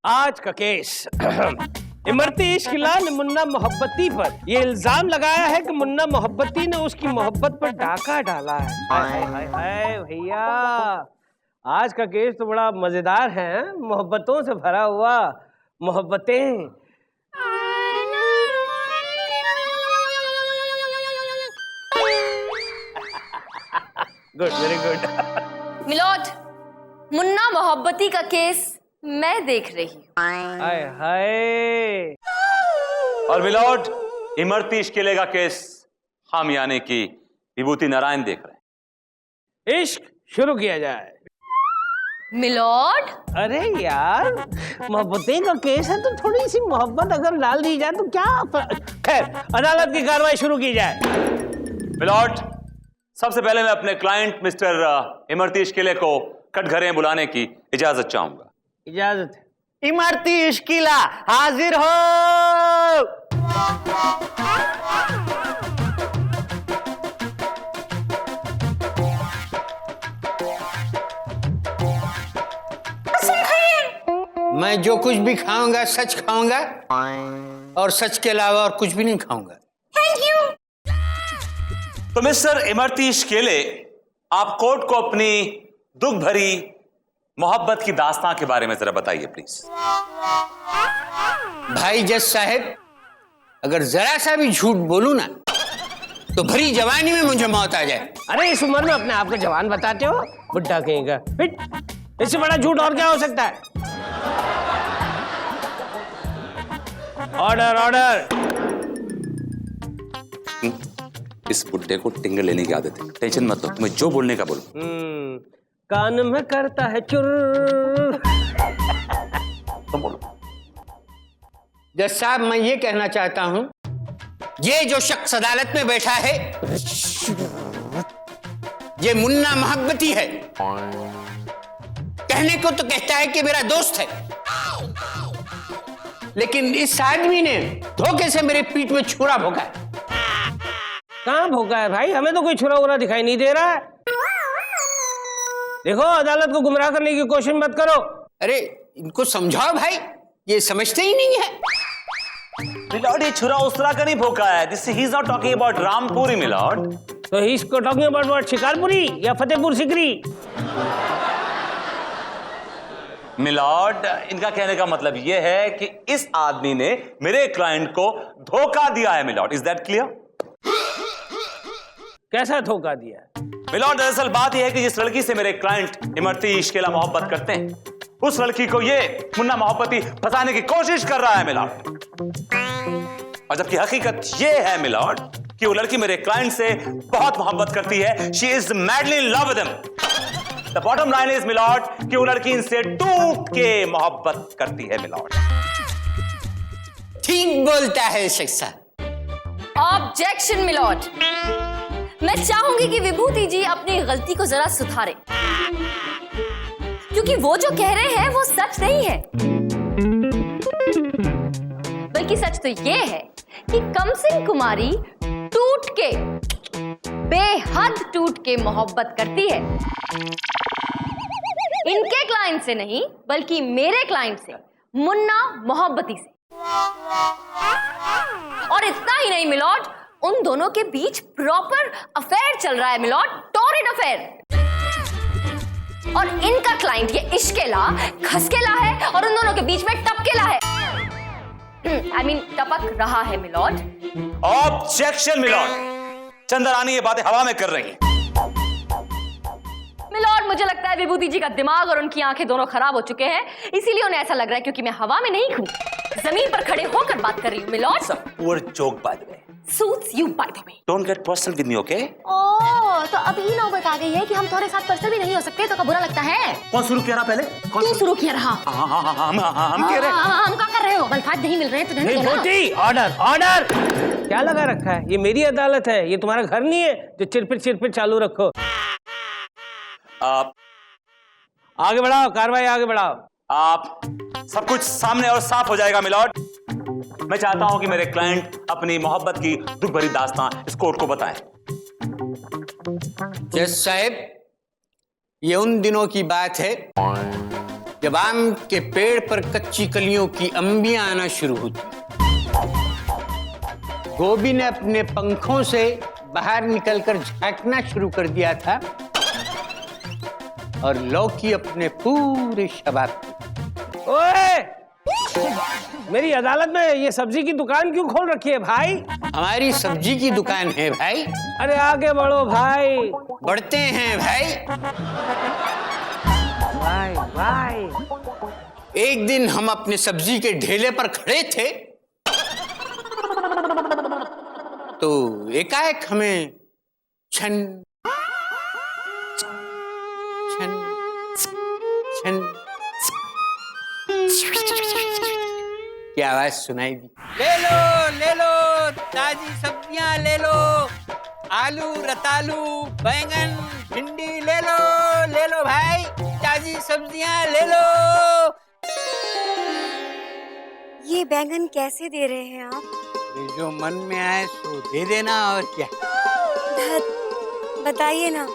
आज का केस इमरती इश्किला ने मुन्ना मोहब्बती पर ये इल्जाम लगाया है कि मुन्ना मोहब्बती ने उसकी मोहब्बत पर डाका डाला है। हाय हाय हाय भैया, आज का केस तो बड़ा मजेदार है, मोहब्बतों से भरा हुआ। मोहब्बतें गुड, वेरी गुड। मिलोट, मुन्ना मोहब्बती का केस मैं देख रही हूँ। हाय हाय। और मिलोट, इमरती इश्किले का केस हम यानी कि विभूति नारायण देख रहे हैं। इश्क शुरू किया जाए। मिलोट, अरे यार, मोहब्बतें का केस है तो थोड़ी सी मोहब्बत अगर डाल दी जाए तो क्या। खैर, अदालत की कार्रवाई शुरू की जाए। मिलोट, सबसे पहले मैं अपने क्लाइंट मिस्टर इमरती इश्किले को कटघरे बुलाने की इजाजत चाहूंगा। इजाजत है। इमरती इश्किला हाजिर हो। मैं जो कुछ भी खाऊंगा सच खाऊंगा और सच के अलावा और कुछ भी नहीं खाऊंगा। Thank you. तो मिस्टर इमरती इश्किले, आप कोर्ट को अपनी दुख भरी मोहब्बत की दास्तां के बारे में जरा बताइए प्लीज। भाई जज साहब, अगर जरा सा भी झूठ बोलूं ना तो भरी जवानी में मुझे मौत आ जाए। अरे इस उम्र में अपने आप को जवान बताते हो, बुड्ढा कहीं का। फिट, इससे बड़ा झूठ और क्या हो सकता है। Order order. इस बुड्ढे को टिंगर लेने की आदत है, टेंशन मत लो, तुम्हें जो बोलने का बोलो। कान में करता है चुर। तुम बोलो। जज साहब, मैं ये कहना चाहता हूं, ये जो शख्स अदालत में बैठा है ये मुन्ना मोहब्बती है। कहने को तो कहता है कि मेरा दोस्त है, लेकिन इस आदमी ने धोखे से मेरे पीठ में छुरा भोंका है। कहां भोंका है भाई? हमें तो कोई छुरा उरा दिखाई नहीं दे रहा है। देखो, अदालत को गुमराह करने की कोशिश मत करो। अरे इनको समझाओ भाई, ये समझते ही नहीं है। मिलॉर्ड, ये छुरा उस तरह का नहीं भोंका है। This he is not talking about Rampuri milord. तो ही इसको टॉकिंग अबाउट व्हाट, शिकारपुरी या फतेहपुर सिकरी? मिलॉर्ड, इनका कहने का मतलब यह है कि इस आदमी ने मेरे क्लाइंट को धोखा दिया है मिलॉर्ड। Is that clear? कैसा धोखा दिया? मिलॉर्ड, दरअसल बात यह है कि जिस लड़की से मेरे क्लाइंट इमरती इश्किला मोहब्बत करते हैं, उस लड़की को ये मुन्ना मोहब्बती फंसाने की कोशिश कर रहा है मिलॉर्ड। और जबकि हकीकत ये है मिलॉर्ड कि वो लड़की मेरे क्लाइंट से बहुत मोहब्बत करती है। She is madly in love with him. The bottom line is milord कि वो लड़की इनसे टूट के मोहब्बत करती है मिलॉर्ड। ठीक बोलता है शिक्षा। ऑब्जेक्शन मिलोट, मैं चाहूंगी कि विभूति जी अपनी गलती को जरा सुधारें, क्योंकि वो जो कह रहे हैं वो सच नहीं है। बल्कि सच तो ये है कि कमसिन कुमारी टूट के, बेहद टूट के मोहब्बत करती है। इनके क्लाइंट से नहीं, बल्कि मेरे क्लाइंट से, मुन्ना मोहब्बती से। और इतना ही नहीं मिलॉर्ड, उन दोनों के बीच प्रॉपर अफेयर चल रहा है मिलॉर्ड, टॉरिड अफेयर। और इनका क्लाइंट ये इश्केला खसकेला है और उन दोनों के बीच में टपकेला है। I mean, टपक रहा है मिलॉर्ड। ऑब्जेक्शन मिलॉर्ड, चंद्रानी ये बातें हवा में कर रही हैं। मिलॉर्ड, मुझे लगता है विभूति जी का दिमाग और उनकी आंखें दोनों खराब हो चुके हैं, इसीलिए उन्हें ऐसा लग रहा है क्योंकि मैं हवा में नहीं हूं, जमीन पर खड़े होकर बात कर रही हूं milord. Poor joke by the way. Suits you by the way. Don't get personal with me, okay? ओह, तो अभी नौबत आ गई है कि हम तुम्हारे साथ पर्सनल भी नहीं हो सकते, तो क्या बुरा लगता है? कौन शुरू किया रहा पहले? तू शुरू किया रहा। हम कह रहे हैं। हम क्या कर रहे हो? अल्फाज नहीं मिल रहे हैं तो नहीं देना। विभूति, ऑर्डर ऑर्डर। क्या लगा रखा है? ये मेरी अदालत है, ये तुम्हारा घर नहीं है जो चिरपिट चालू रखो। आप आगे बढ़ाओ, कार्रवाई आगे बढ़ाओ। आप सब कुछ सामने और साफ हो जाएगा मिलॉर्ड। मैं चाहता हूं कि मेरे क्लाइंट अपनी मोहब्बत की दुख भरी दास्तां इस कोर्ट को बताएं। जज साहब, ये उन दिनों की बात है जब आम के पेड़ पर कच्ची कलियों की अंबियां आना शुरू होती, गोभी ने अपने पंखों से बाहर निकलकर झांकना शुरू कर दिया था और लौकी अपने पूरे शबाब पे। ओए, मेरी अदालत में ये सब्जी की दुकान क्यों खोल रखी है भाई? हमारी सब्जी की दुकान है भाई। अरे आगे बढ़ो भाई। बढ़ते हैं भाई। भाई भाई। एक दिन हम अपने सब्जी के ढेले पर खड़े थे तो एकाएक हमें छन छन छन की आवाज सुनाई दी। ले लो ताजी सब्जियां ले लो, आलू रतालू बैंगन भिंडी ले लो भाई, ताजी सब्जियां ले लो। ये बैंगन कैसे दे रहे हैं आप? ये जो मन में आए सो दे देना, और क्या। बताइए ना,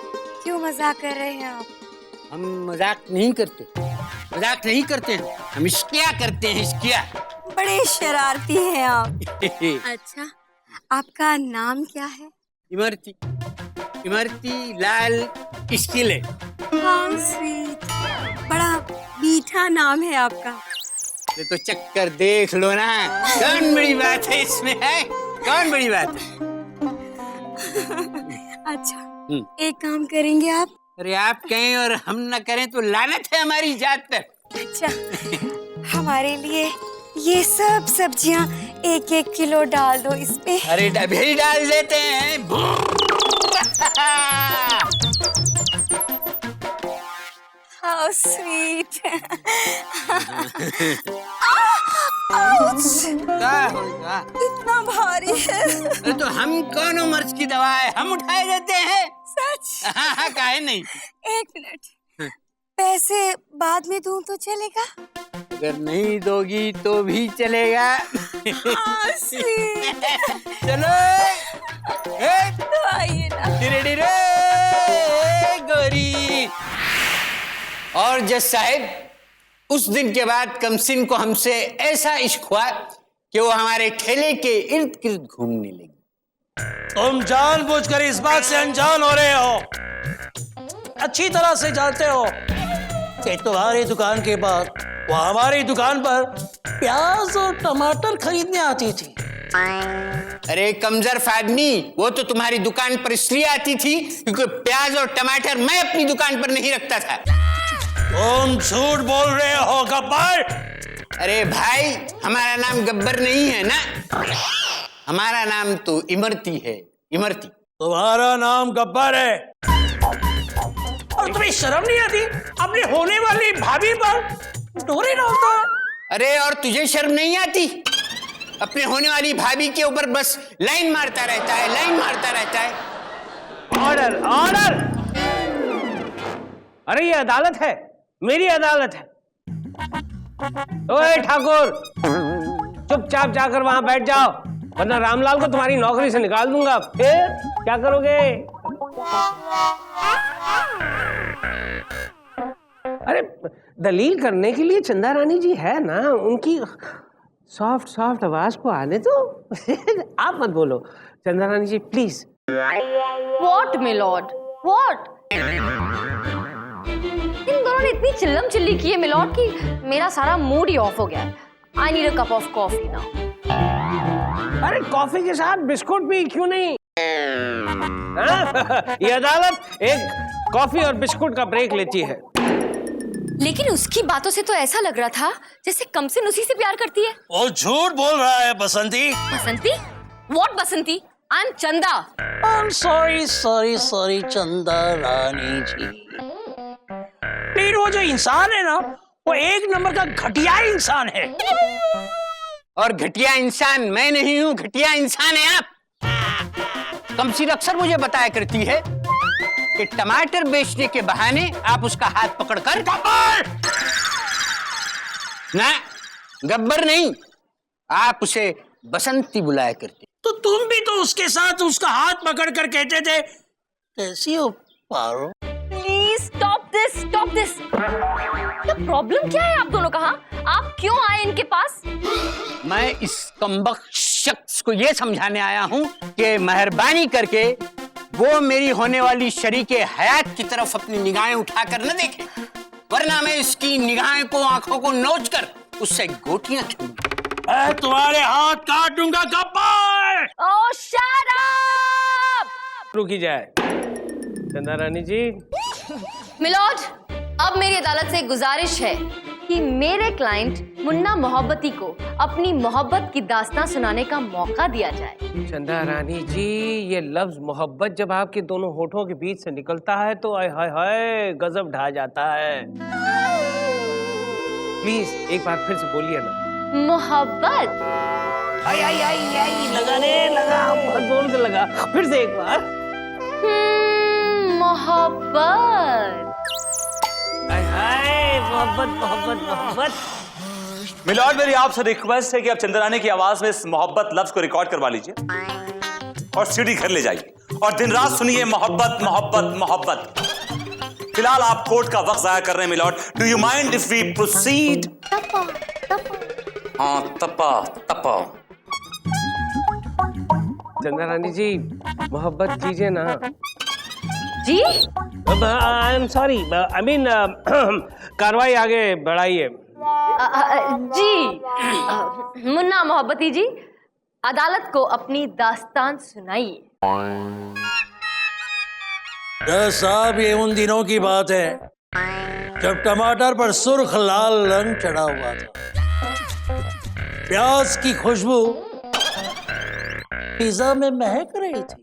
क्यों मजाक कर रहे हैं आप? हम मजाक नहीं करते, हम इश्किया करते हैं, इश्किया। बड़े शरारती हैं आप। अच्छा, आपका नाम क्या है? इमरती लाल इश्किले। हाउ स्वीट, बड़ा मीठा नाम है आपका। ये तो चक्कर देख लो ना, कौन बड़ी बात है इसमें, है कौन बड़ी बात है। अच्छा, एक काम करेंगे आप? अरे आप कहें और हम न करें तो लानत है हमारी जात पर। अच्छा, हमारे लिए ये सब सब्जियां 1-1 किलो डाल दो इसमें। अरे डबे डाल देते हैं। How sweet. क्या होगा? इतना भारी है। अरे तो हम कौन मर्ज की दवा है, हम उठाए देते हैं। सच? हाँ, काहे नहीं। 1 मिनट, पैसे बाद में दूं तो चलेगा? अगर नहीं दोगी तो भी चलेगा। चलो तो आइए ना। धीरे धीरे गोरी। और जज साहब, उस दिन के बाद कमसिन को हमसे ऐसा इश्क हुआ कि वो हमारे ठेले के इर्द गिर्द घूमने लगी। तुम जानबूझकर इस बात से अनजान हो रहे हो, अच्छी तरह से जानते हो कि तुम्हारी दुकान के बाद वो हमारी दुकान पर प्याज और टमाटर खरीदने आती थी। अरे कमजोर आदमी, वो तो तुम्हारी दुकान पर इसलिए आती थी क्योंकि प्याज और टमाटर मैं अपनी दुकान पर नहीं रखता था। तुम झूठ बोल रहे हो गब्बर। अरे भाई, हमारा नाम गब्बर नहीं है ना, हमारा नाम तो इमरती है, इमरती। तुम्हारा नाम गब्बर है और तुम्हें शर्म नहीं आती अपनी होने वाली भाभी पर डोरी डालता है? अरे और तुझे शर्म नहीं आती? अपने होने वाली भाभी के ऊपर बस लाइन मारता रहता है, लाइन मारता रहता है। Order, order. अरे ये अदालत है, मेरी अदालत है। ओए ठाकुर, चुपचाप जाकर वहां बैठ जाओ, वरना रामलाल को तुम्हारी नौकरी से निकाल दूंगा। फिर क्या करोगे? अरे दलील करने के लिए चंदा रानी जी है ना, उनकी सॉफ्ट सॉफ्ट आवाज को आने दो। आप मत बोलो Chanda Rani ji, please. What, my lord? What? इन दोनों ने इतनी चिल्लम चिल्ली की है मिलॉर्ड कि मेरा सारा मूड ही ऑफ हो गया है। I need a cup of coffee now. अरे कॉफी के साथ बिस्कुट भी क्यों नहीं? ये अदालत एक कॉफी और बिस्कुट का ब्रेक लेती है। लेकिन उसकी बातों से तो ऐसा लग रहा था जैसे कमसिन उसी से प्यार करती है। वो झूठ बोल रहा है बसंती। बसंती? What Basanti? I'm चंदा। सॉरी चंदा रानी जी। लेकिन वो जो इंसान है ना, वो एक नंबर का घटिया इंसान है। और घटिया इंसान मैं नहीं हूँ, घटिया इंसान है आप। कमसिन अक्सर मुझे बताया करती है कि टमाटर बेचने के बहाने आप उसका हाथ पकड़कर गब्बर ना, गब्बर नहीं, आप उसे बसंती बुलाया करते। तो तुम भी तो उसके साथ उसका हाथ पकड़ कर कहते थे, कैसी हो पारो? Please stop stop this. तो प्रॉब्लम क्या है आप दोनों का? हाँ? आप क्यों आए इनके पास? मैं इस कमबख्त शख्स को ये समझाने आया हूँ कि मेहरबानी करके वो मेरी होने वाली शरीके हयात की तरफ अपनी निगाहें उठाकर न देखे, वरना मैं इसकी निगाहें को, आंखों को नोच कर उससे गोटियां छूंगा। मैं तुम्हारे हाथ काट दूंगा गब्बर। ओह शट अप! रुकी जाए चंदा रानी जी। मिलॉर्ड, अब मेरी अदालत से एक गुजारिश है कि मेरे क्लाइंट मुन्ना मोहब्बती को अपनी मोहब्बत की दास्तां सुनाने का मौका दिया जाए। चंदा रानी जी, ये लफ्ज मोहब्बत जब आपके दोनों होठों के बीच से निकलता है तो आय हाय हाय गजब ढा जाता है। प्लीज एक बार फिर से बोलिए ना। मोहब्बत। आई आई आई आई लगा रे, लगा, बहुत जोर से लगा। फिर से एक बार। मोहब्बत। हाय हाय, मोहब्बत मोहब्बत मोहब्बत। मिलॉर्ड, मेरी आपसे रिक्वेस्ट है कि आप चंद्रानी की आवाज में इस मोहब्बत लफ्ज को रिकॉर्ड करवा लीजिए और सीडी घर ले जाइए और दिन रात सुनिए मोहब्बत मोहब्बत मोहब्बत। फिलहाल आप कोर्ट का वक्त जाया कर रहे हैं milord. Do you mind if we proceed? हाँ, तपा तपा। चंदा रानी जी, मोहब्बत कीजिए ना। जी? I am sorry, I mean कार्रवाई आगे बढ़ाइए। जी मुन्ना मोहब्बती जी, अदालत को अपनी दास्तान सुनाइए। साहब, ये उन दिनों की बात है जब टमाटर पर सुर्ख लाल रंग चढ़ा हुआ था। प्याज की खुशबू पिज्जा में महक रही थी।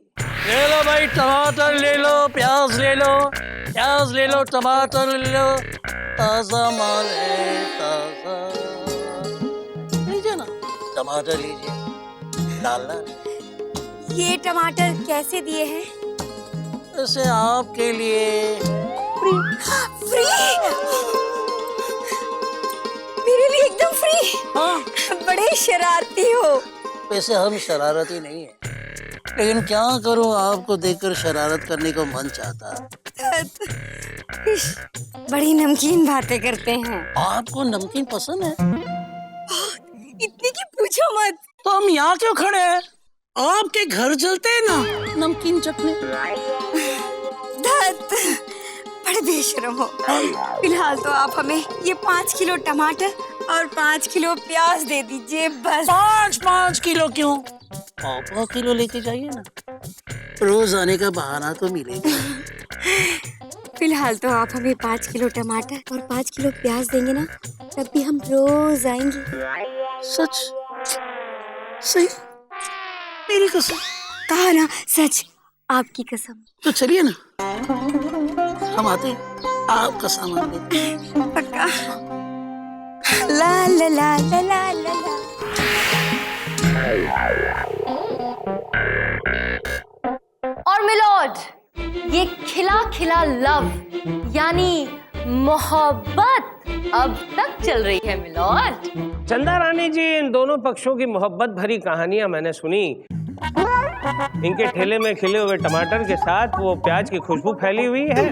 ले लो भाई, टमाटर ले लो, प्याज ले लो, प्याज ले लो, टमाटर ले लो, ताजा माल है ताजा। लीजिए ना, टमाटर लीजिए, डालना। ये टमाटर कैसे दिए हैं? ऐसे आपके लिए फ्री? मेरे लिए एकदम फ्री? हाँ। बड़े शरारती हो। वैसे हम शरारती नहीं है, लेकिन क्या करूं, आपको देखकर शरारत करने को मन चाहता। बड़ी नमकीन बातें करते हैं। आपको नमकीन पसंद है? इतनी की पूछो मत। तो हम यहाँ क्यों खड़े हैं? आपके घर चलते हैं ना नमकीन चटनी। बड़े बेशरम हो। फिलहाल तो आप हमें ये 5 किलो टमाटर और 5 किलो प्याज दे दीजिए बस। 5 किलो क्यों? 5 किलो लेके जाइए ना, रोज आने का बहाना तो मिलेगा। फिलहाल तो आप हमें 5 किलो टमाटर और 5 किलो प्याज देंगे ना, तब भी हम रोज आएंगे। सच? सही? मेरी कसम? कहा ना सच, आपकी कसम। तो चलिए ना, हम आते हैं, आपका सामान लेते। पक्का। ला ला ला ला ला ला ला। और मिलॉर्ड, ये खिला खिला लव यानी मोहब्बत अब तक चल रही है मिलॉर्ड। चंदा रानी जी, इन दोनों पक्षों की मोहब्बत भरी कहानियां मैंने सुनी। इनके ठेले में खिले हुए टमाटर के साथ वो प्याज की खुशबू फैली हुई है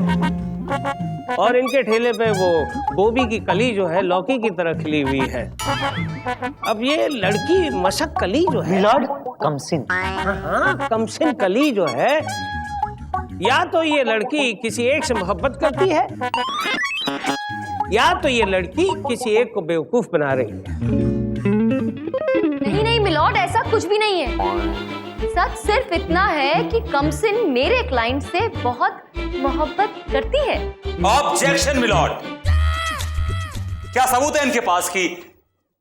और इनके ठेले पे वो गोभी की कली जो है लौकी की तरह खिली हुई है। अब ये लड़की मशक कली जो है, कमसिन। हाँ, कमसिन कली जो है, या तो ये लड़की किसी एक से मोहब्बत करती है या तो ये लड़की किसी एक को बेवकूफ बना रही है। नहीं नहीं मिलॉर्ड, ऐसा कुछ भी नहीं है। सच सिर्फ इतना है कि कमसिन मेरे क्लाइंट से बहुत मोहब्बत करती है। Objection milord. क्या सबूत है इनके पास कि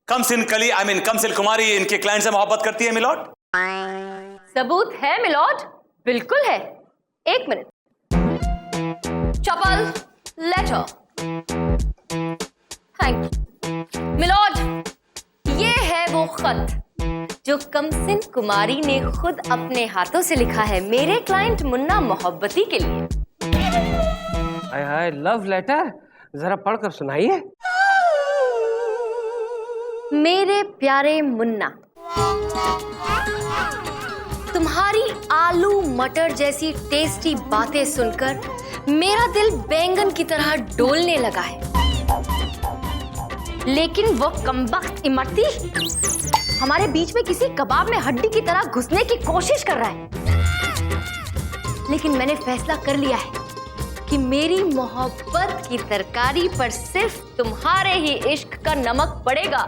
कमसिन कली, आई मीन कमसिन कुमारी इनके क्लाइंट से मोहब्बत करती है मिलॉर्ड? सबूत है मिलॉर्ड, बिल्कुल है। एक मिनट। चपल, लेटर। Thank you milord. ये है वो खत जो कमसिन कुमारी ने खुद अपने हाथों से लिखा है मेरे क्लाइंट मुन्ना मोहब्बती के लिए। हाय हाय, लव लेटर, जरा पढ़कर सुनाइए। मेरे प्यारे मुन्ना, तुम्हारी आलू मटर जैसी टेस्टी बातें सुनकर मेरा दिल बैंगन की तरह डोलने लगा है, लेकिन वो कमबख्त इमरती हमारे बीच में किसी कबाब में हड्डी की तरह घुसने की कोशिश कर रहा है। लेकिन मैंने फैसला कर लिया है कि मेरी मोहब्बत की तरकारी पर सिर्फ तुम्हारे ही इश्क का नमक पड़ेगा।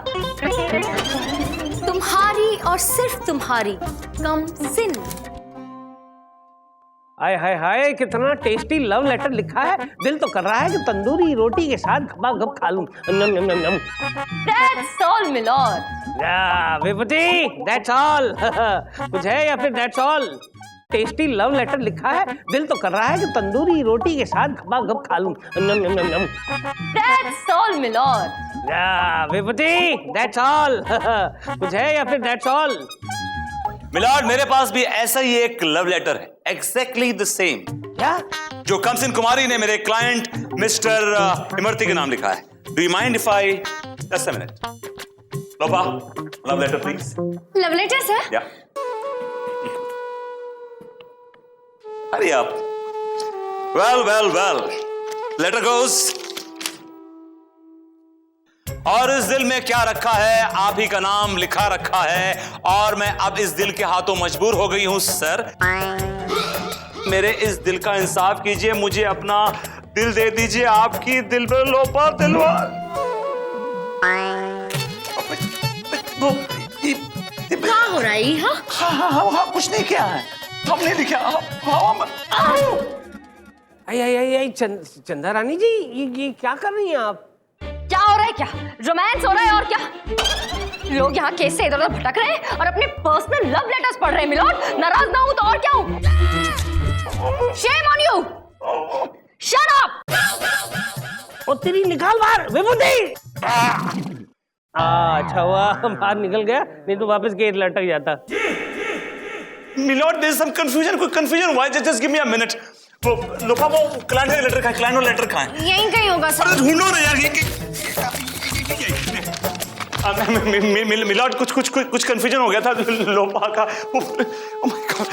तुम्हारी और सिर्फ तुम्हारी कमसिन। हाय हाय हाय, कितना टेस्टी लव लेटर लिखा है। दिल तो कर रहा है कि तंदूरी रोटी के साथ गप खा लूं। नम नम नम नम। That's all, my lord. Vibhuti, that's all। कुछ है या फिर that's all? Tasty love letter लिखा है। दिल तो कर रहा है कि तंदूरी रोटी के साथ गप खा लूं। नम नम नम नम। That's all, my lord. Vibhuti, that's all। कुछ है या फिर that's all? मिलॉर्ड, मेरे पास भी ऐसा ही एक लव लेटर है, एग्जैक्टली द सेम, क्या? जो कमसिन कुमारी ने मेरे क्लाइंट मिस्टर इमरती के नाम लिखा है। Do you mind if I just a minute? लोपा, love letter please. Love letter sir? या hurry up. Well well well, letter goes. और इस दिल में क्या रखा है? आप ही का नाम लिखा रखा है, और मैं अब इस दिल के हाथों मजबूर हो गई हूं। सर, मेरे इस दिल का इंसाफ कीजिए, मुझे अपना दिल दे दीजिए। आपकी दिल पे लोपा दिलवार। क्या हो रहा है? हाँ, कुछ नहीं किया है, हमने लिखा। आई चंदा रानी जी, ये क्या कर रही हैं आप? क्या हो रहा है? क्या रोमांस हो रहा है? और क्या लोग यहाँ केस से इधर उधर भटक रहे हैं और अपने पर्सनल लव लेटर्स पढ़ रहे हैं। मिलोड, नाराज ना हूं तो और क्या हूं? Shame on you, shut up. ओ तेरी निकाल बाहर विभूति। अच्छा हुआ बाहर निकल गया, नहीं तो वापस गेट लटक जाता। Milord, there is some confusion. कोई कंफ्यूजन हुआ है? Just give me a minute. वो लोपा, वो क्लाइंट का लेटर कहाँ है? क्लाइंट का लेटर कहाँ है? यहीं कहीं होगा सर। अरे ढूंढो ना यार। मिलॉर्ड, कुछ कंफ्यूजन हो गया था लोपा का। ओह माय गॉड,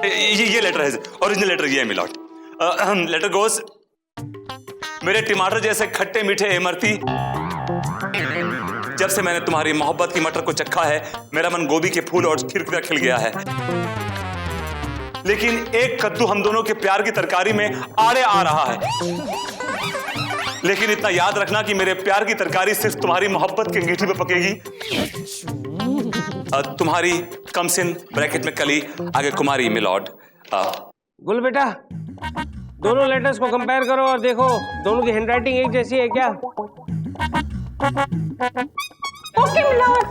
ये लेटर है, ओरिजिनल लेटर ये है मिलॉर्ड। लेटर गोज, मेरे टमाटर जैसे खट्टे मीठे इमरती, जब से मैंने तुम्हारी मोहब्बत की मटर को चखा है, मेरा मन गोभी के फूल और खिर खिल गया है। लेकिन एक कद्दू हम दोनों के प्यार की तरकारी में आड़े आ रहा है। लेकिन इतना याद रखना कि मेरे प्यार की तरकारी सिर्फ तुम्हारी मोहब्बत की अंगीठी पे पकेगी। तुम्हारी कमसिन, ब्रैकेट में कली, आगे कुमारी, मिलॉर्ड। गुल बेटा, दोनों लेटर्स को कंपेयर करो और देखो दोनों की हैंडराइटिंग एक जैसी है क्या? Okay milord.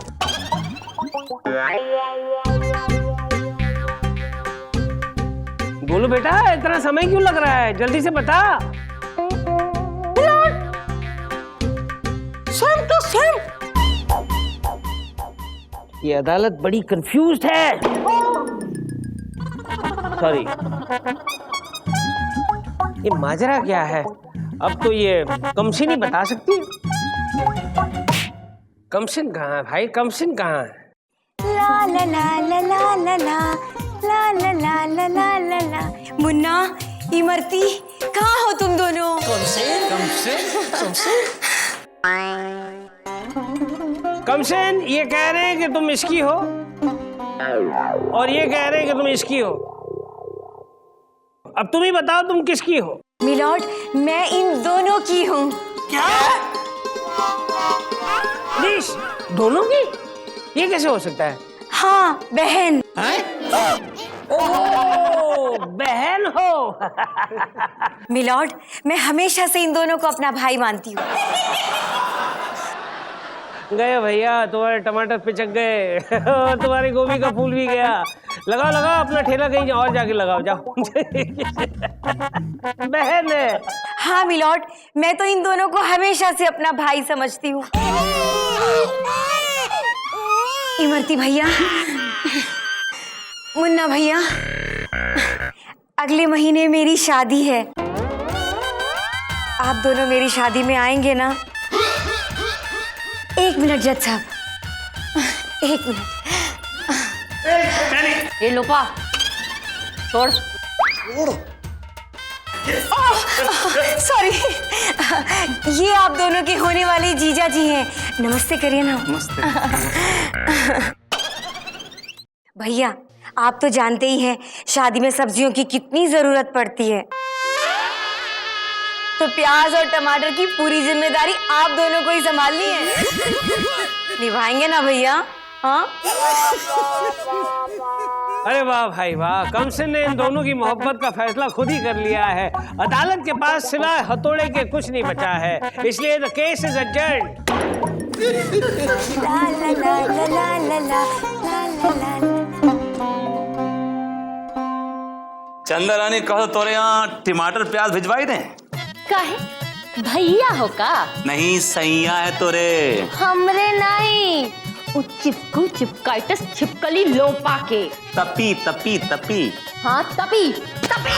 बोलो बेटा, इतना समय क्यों लग रहा है? जल्दी से बता। Same to same. ये अदालत बड़ी कंफ्यूज्ड है। सॉरी, ये माजरा क्या है? अब तो ये कमसिन ही बता सकती है। कमसिन कहाँ है भाई? कमसिन कहाँ है? ला ला ला ला ला ला ला ला ला ला ला ला ला ला। मुन्ना, इमरती, कहाँ हो तुम दोनों? कमसिन ये कह रहे हैं कि तुम इसकी हो, और ये कह रहे हैं कि तुम इसकी हो। अब तुम ही बताओ तुम किसकी हो? मिलॉर्ड, मैं इन दोनों की हूँ। क्या? प्लीज, दोनों की? ये कैसे हो सकता है? हाँ, बहन। ओह, बहन हो। मिलॉर्ड, मैं हमेशा से इन दोनों को अपना भाई मानती हूँ। गए भैया, तुम्हारे टमाटर पिचक गए और तुम्हारी गोभी का फूल भी गया। लगाओ लगाओ अपना ठेला कहीं और जाके लगाओ, जाओ। बहन है। हाँ मिलॉर्ड, मैं तो इन दोनों को हमेशा से अपना भाई समझती हूँ। इमरती भैया, मुन्ना भैया, अगले महीने मेरी शादी है। आप दोनों मेरी शादी में आएंगे ना? एक मिनट जज साहब, एक मिनट। ये लोपा छोड़। सॉरी, ये आप दोनों के होने वाले जीजा जी हैं। नमस्ते करिए ना। नमस्ते। भैया, आप तो जानते ही हैं शादी में सब्जियों की कितनी जरूरत पड़ती है, तो प्याज और टमाटर की पूरी जिम्मेदारी आप दोनों को ही संभालनी है। निभाएंगे ना भैया? हाँ? अरे वाह भाई वाह, कमसिन ने इन दोनों की मोहब्बत का फैसला खुद ही कर लिया है। अदालत के पास सिवाय हथौड़े के कुछ नहीं बचा है, इसलिए द केस इज एडजर्न्ड। ला ला ला ला ला ला ला ला ला ला। चंदा रानी, कहो तोरे यहाँ टमाटर प्याज भिजवाई दें? काहे भैया हो का? नहीं, सैया है तोरे। हमरे नहीं, वो चिपकू चिपकाइटस छिपकली लोपा के। तपी तपी तपी। हाँ तपी तपी।